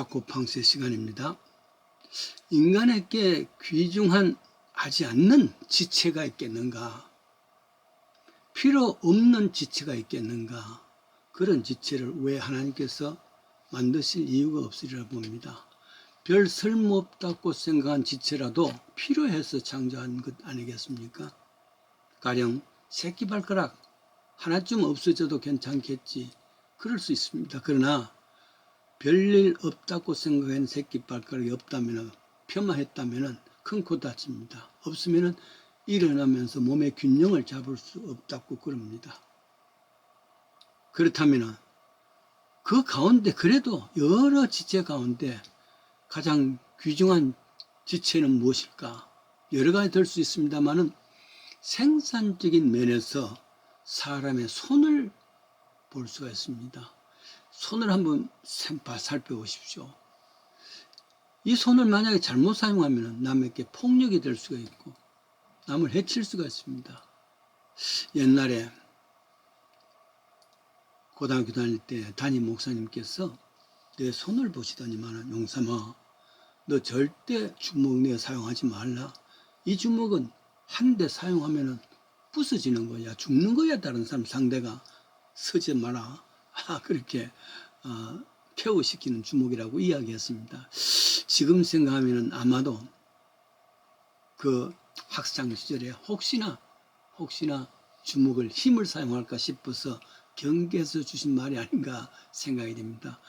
마코팡스의 시간입니다. 인간에게 귀중하지 않는 지체가 있겠는가? 필요 없는 지체가 있겠는가? 그런 지체를 왜 하나님께서 만드실 이유가 없으리라 봅니다. 별 쓸모없다고 생각한 지체라도 필요해서 창조한 것 아니겠습니까? 가령 새끼발가락 하나쯤 없어져도 괜찮겠지. 그럴 수 있습니다. 그러나 별일 없다고 생각한 새끼발가락이 없다면, 폄하했다면 큰 코 다칩니다. 없으면 일어나면서 몸의 균형을 잡을 수 없다고 그럽니다. 그렇다면 그 가운데 그래도 여러 지체 가운데 가장 귀중한 지체는 무엇일까? 여러 가지 될 수 있습니다만은 생산적인 면에서 사람의 손을 볼 수가 있습니다. 손을 한번 살펴보십시오. 이 손을 만약에 잘못 사용하면 남에게 폭력이 될 수가 있고 남을 해칠 수가 있습니다. 옛날에 고등학교 다닐 때 담임 목사님께서 내 손을 보시더니만, 용삼아, 너 절대 주먹 내 사용하지 말라. 이 주먹은 한 대 사용하면 부서지는 거야. 죽는 거야. 다른 사람 상대가. 서지 마라. 그렇게 쾌우시키는 주먹이라고 이야기했습니다. 지금 생각하면 아마도 그 학창 시절에 혹시나 주먹을 힘을 사용할까 싶어서 경계해서 주신 말이 아닌가 생각이 됩니다.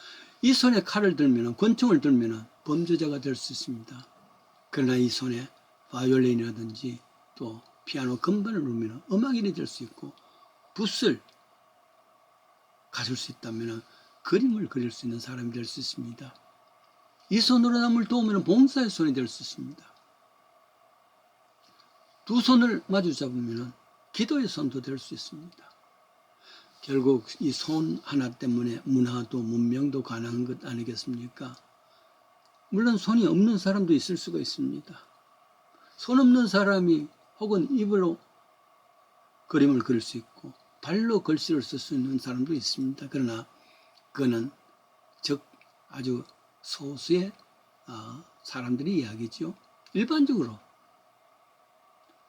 이 손에 칼을 들면, 권총을 들면 범죄자가 될 수 있습니다. 그러나 이 손에 바이올린이라든지 또 피아노 건반을 누르면 음악인이 될 수 있고, 붓을 가질 수 있다면 그림을 그릴 수 있는 사람이 될 수 있습니다. 이 손으로 남을 도우면 봉사의 손이 될 수 있습니다. 두 손을 마주 잡으면 기도의 손도 될 수 있습니다. 결국 이 손 하나 때문에 문화도 문명도 가능한 것 아니겠습니까? 물론 손이 없는 사람도 있을 수가 있습니다. 손 없는 사람이 혹은 입으로 그림을 그릴 수 있고 발로 글씨를 쓸 수 있는 사람도 있습니다. 그러나 그거는 아주 소수의 사람들이 이야기죠. 일반적으로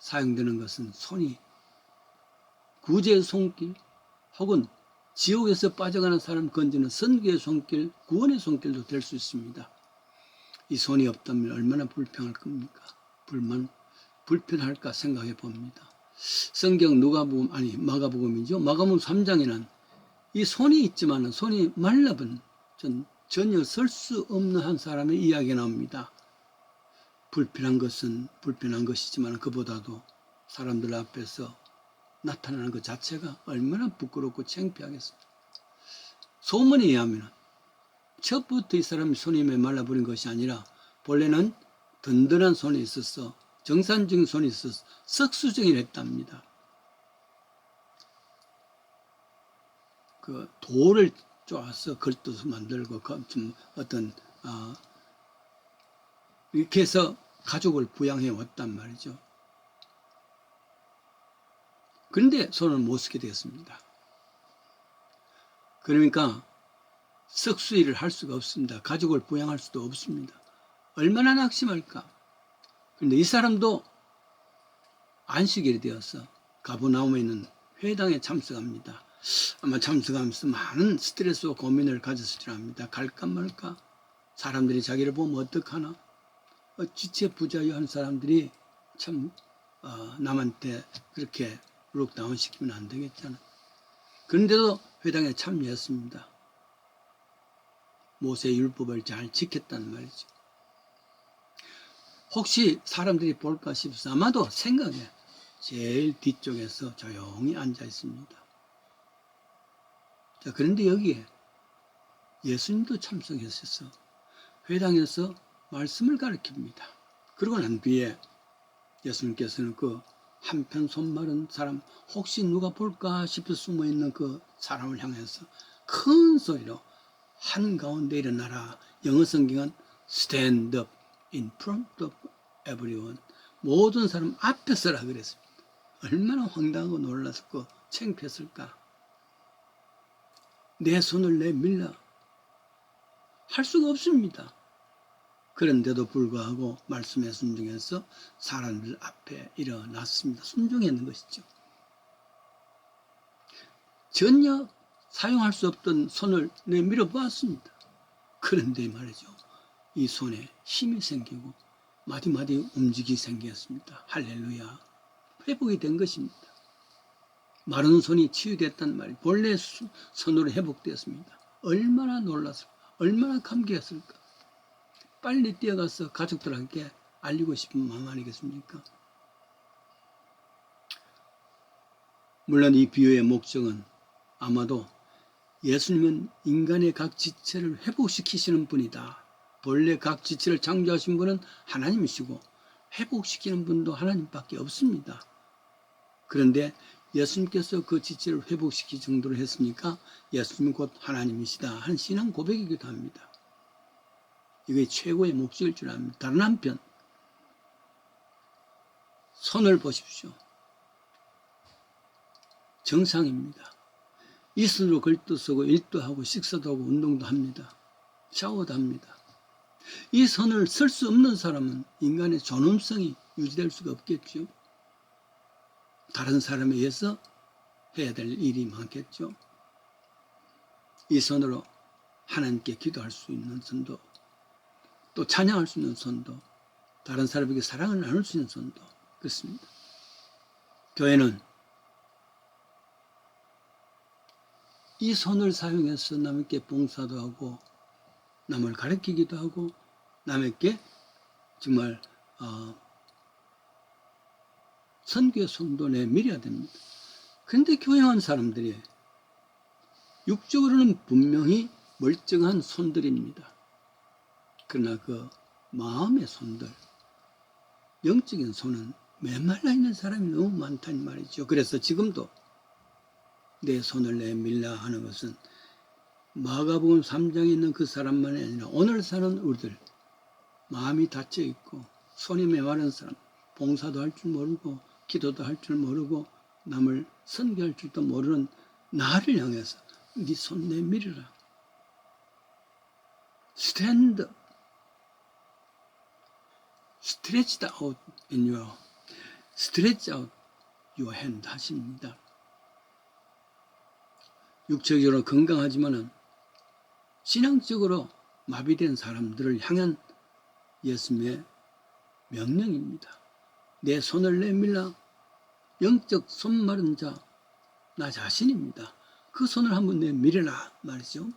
사용되는 것은 손이 구제의 손길 혹은 지옥에서 빠져가는 사람 건지는 선교의 손길, 구원의 손길도 될 수 있습니다. 이 손이 없다면 얼마나 불평할 겁니까? 불편할까 생각해 봅니다. 성경 마가복음이죠. 마가복음 3장에는 이 손이 있지만 손이 말라본 전혀 설 수 없는 한 사람의 이야기가 나옵니다. 불편한 것은 불편한 것이지만 그보다도 사람들 앞에서 나타나는 것 자체가 얼마나 부끄럽고 창피하겠습니까? 소문에 의하면 첫부터 이 사람이 손이 말라버린 것이 아니라 본래는 든든한 손이 있어서 정상적인 손이 있어서 석수정을 했답니다. 그 돌을 쪼아서 걸떠서 만들고 이렇게 해서 가족을 부양해 왔단 말이죠. 그런데 손을 못 쓰게 되었습니다. 그러니까 석수일을 할 수가 없습니다. 가족을 부양할 수도 없습니다. 얼마나 낙심할까. 그런데 이 사람도 안식일이 되어서 가버나움에 있는 회당에 참석합니다. 아마 참석하면서 많은 스트레스와 고민을 가졌으리라 합니다. 갈까 말까? 사람들이 자기를 보면 어떡하나? 지체 부자유한 사람들이 참 남한테 그렇게 룩다운 시키면 안 되겠잖아. 그런데도 회당에 참여했습니다. 모세의 율법을 잘 지켰단 말이죠. 혹시 사람들이 볼까 싶어서 아마도 생각에 제일 뒤쪽에서 조용히 앉아 있습니다. 자, 그런데 여기에 예수님도 참석했어서 회당에서 말씀을 가르칩니다. 그러고 난 뒤에 예수님께서는 그 한편 손 마른 사람, 혹시 누가 볼까 싶어 숨어있는 그 사람을 향해서 큰 소리로 한가운데 일어나라. 영어 성경은 stand up in front of everyone. 모든 사람 앞에 서라 그랬습니다. 얼마나 황당하고 놀랐고 창피했을까. 내 손을 내밀라. 할 수가 없습니다. 그런데도 불구하고 말씀에 순종해서 사람들 앞에 일어났습니다. 순종했는 것이죠. 전혀 사용할 수 없던 손을 내밀어 보았습니다. 그런데 말이죠. 이 손에 힘이 생기고 마디마디 움직이 생겼습니다. 할렐루야. 회복이 된 것입니다. 마른 손이 치유됐단 말이 본래 손으로 회복되었습니다. 얼마나 놀랐을까? 얼마나 감개했을까? 빨리 뛰어가서 가족들한테 알리고 싶은 마음 아니겠습니까? 물론 이 비유의 목적은 아마도 예수님은 인간의 각 지체를 회복시키시는 분이다. 본래 각 지체를 창조하신 분은 하나님이시고 회복시키는 분도 하나님밖에 없습니다. 그런데 예수님께서 그 지체를 회복시킬 정도로 했으니까 예수님은 곧 하나님이시다 하는 신앙 고백이기도 합니다. 이게 최고의 목적일 줄 압니다. 다른 한편 손을 보십시오. 정상입니다. 이 손으로 글도 쓰고 일도 하고 식사도 하고 운동도 합니다. 샤워도 합니다. 이 손을 쓸 수 없는 사람은 인간의 존엄성이 유지될 수가 없겠죠. 다른 사람에 의해서 해야 될 일이 많겠죠. 이 손으로 하나님께 기도할 수 있는 손도, 또 찬양할 수 있는 손도, 다른 사람에게 사랑을 나눌 수 있는 손도 그렇습니다. 교회는 이 손을 사용해서 남에게 봉사도 하고 남을 가르치기도 하고 남에게 정말 선교의 손도 내밀어야 됩니다. 그런데 교회한 사람들이 육적으로는 분명히 멀쩡한 손들입니다. 그러나 그 마음의 손들, 영적인 손은 메말라 있는 사람이 너무 많다는 말이죠. 그래서 지금도 내 손을 내밀라 하는 것은 마가복음 3장에 있는 그 사람만이 아니라 오늘 사는 우리들, 마음이 닫혀 있고 손이 메마른 사람, 봉사도 할 줄 모르고 기도도 할 줄 모르고 남을 선교할 줄도 모르는 나를 향해서 네 손 내밀어라. Stand, stretch out in your, stretch out your hand 하십니다. 육체적으로 건강하지만은 신앙적으로 마비된 사람들을 향한 예수님의 명령입니다. 내 손을 내밀라. 영적 손마른 자, 나 자신입니다. 그 손을 한번 내밀어라 말이죠.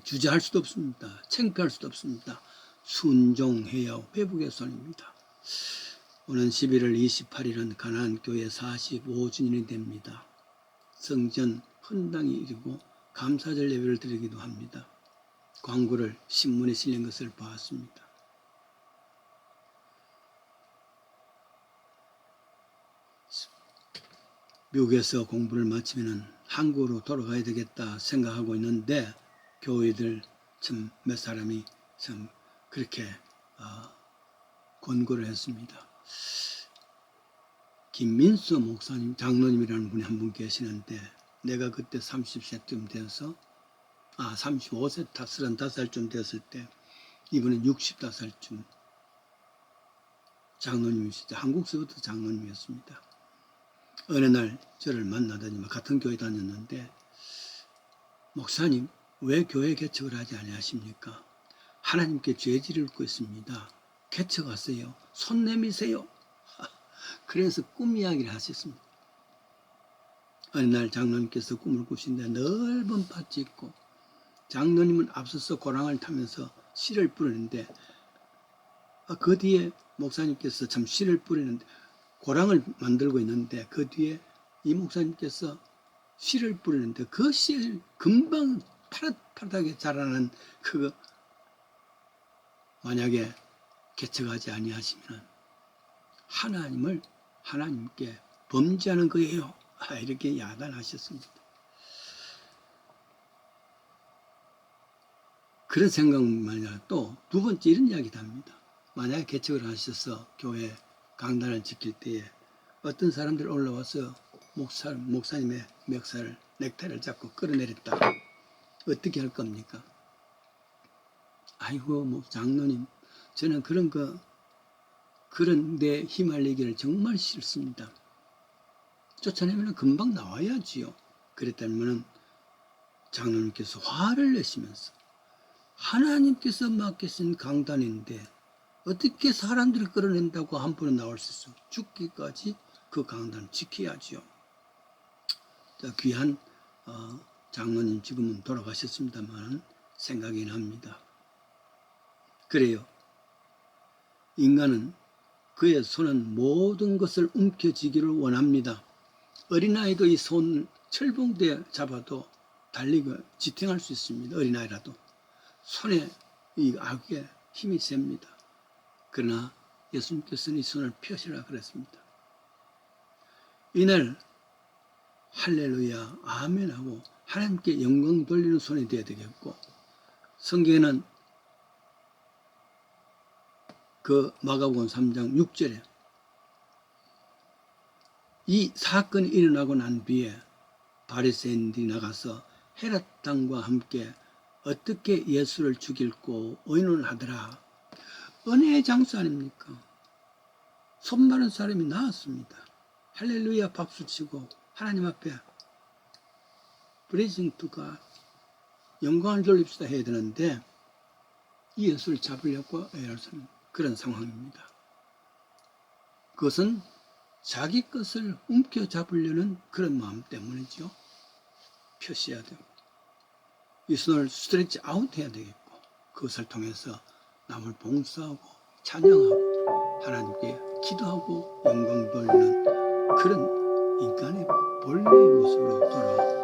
주저할 수도 없습니다. 창피할 수도 없습니다. 순종해야 회복의 손입니다. 오는 11월 28일은 가나안 교회 45주년이 됩니다. 성전 헌당이 이르고 감사절 예배를 드리기도 합니다. 광고를 신문에 실린 것을 보았습니다. 미국에서 공부를 마치면 한국으로 돌아가야 되겠다 생각하고 있는데 교회들 참 몇 사람이 참 그렇게 권고를 했습니다. 김민수 목사님, 장로님이라는 분이 한 분 계시는데 내가 그때 30세쯤 돼서 35세, 35살쯤 됐을 때 이분은 65살쯤 장로님이시죠. 한국서부터 장로님이었습니다. 어느 날 저를 만나더니 같은 교회 다녔는데 목사님 왜 교회 개척을 하지 아니하십니까? 하나님께 죄지를 묻고 있습니다. 개척하세요. 손 내미세요. 그래서 꿈 이야기를 하셨습니다. 어느 날 장로님께서 꿈을 꾸신데 넓은 밭이 있고 장로님은 앞서서 고랑을 타면서 씨를 뿌리는데 그 뒤에 목사님께서 참 씨를 뿌리는데 고랑을 만들고 있는데 그 뒤에 이 목사님께서 씨를 뿌리는데 그 씨를 금방 파릇파릇하게 자라는 그거 만약에 개척하지 아니하시면 하나님께 범죄하는 거예요. 이렇게 야단하셨습니다. 그런 생각만 아니라 또 두 번째 이런 이야기도 합니다. 만약에 개척을 하셔서 교회 강단을 지킬 때에 어떤 사람들이 올라와서 목사님의 멱살을 넥타이를 잡고 끌어내렸다. 어떻게 할 겁니까? 아이고 뭐 장로님, 저는 그런 데 휘말리기를 정말 싫습니다. 쫓아내면 금방 나와야지요. 그랬다면 장로님께서 화를 내시면서, 하나님께서 맡기신 강단인데 어떻게 사람들을 끌어낸다고 한 번에 나올 수 있어? 죽기까지 그 강단을 지켜야지요. 귀한 장로님 지금은 돌아가셨습니다만 생각이 납니다. 그래요. 인간은 그의 손은 모든 것을 움켜쥐기를 원합니다. 어린아이도 이 손 철봉대 잡아도 달리고 지탱할 수 있습니다. 어린아이라도. 손에 이 악에 힘이 셉니다. 그러나 예수님께서는 이 손을 펴시라 그랬습니다. 이날 할렐루야 아멘 하고 하나님께 영광 돌리는 손이 되어야 되겠고, 성경에는 그 마가복음 3장 6절에 이 사건이 일어나고 난 뒤에 바리새인들이 나가서 헤롯 왕과 함께 어떻게 예수를 죽일고 의논하더라. 은혜의 장수 아닙니까? 손 마른 사람이 나왔습니다. 할렐루야 박수치고 하나님 앞에 브레이징 투가 영광을 돌립시다 해야 되는데 이 예수를 잡으려고 애를 그런 상황입니다. 그것은 자기 것을 움켜잡으려는 그런 마음 때문이죠. 표시해야 되고 이 손을 스트레치 아웃 해야 되겠고, 그것을 통해서 남을 봉사하고 찬양하고 하나님께 기도하고 영광 돌리는 그런 인간의 본래의 모습으로 돌아옵니다.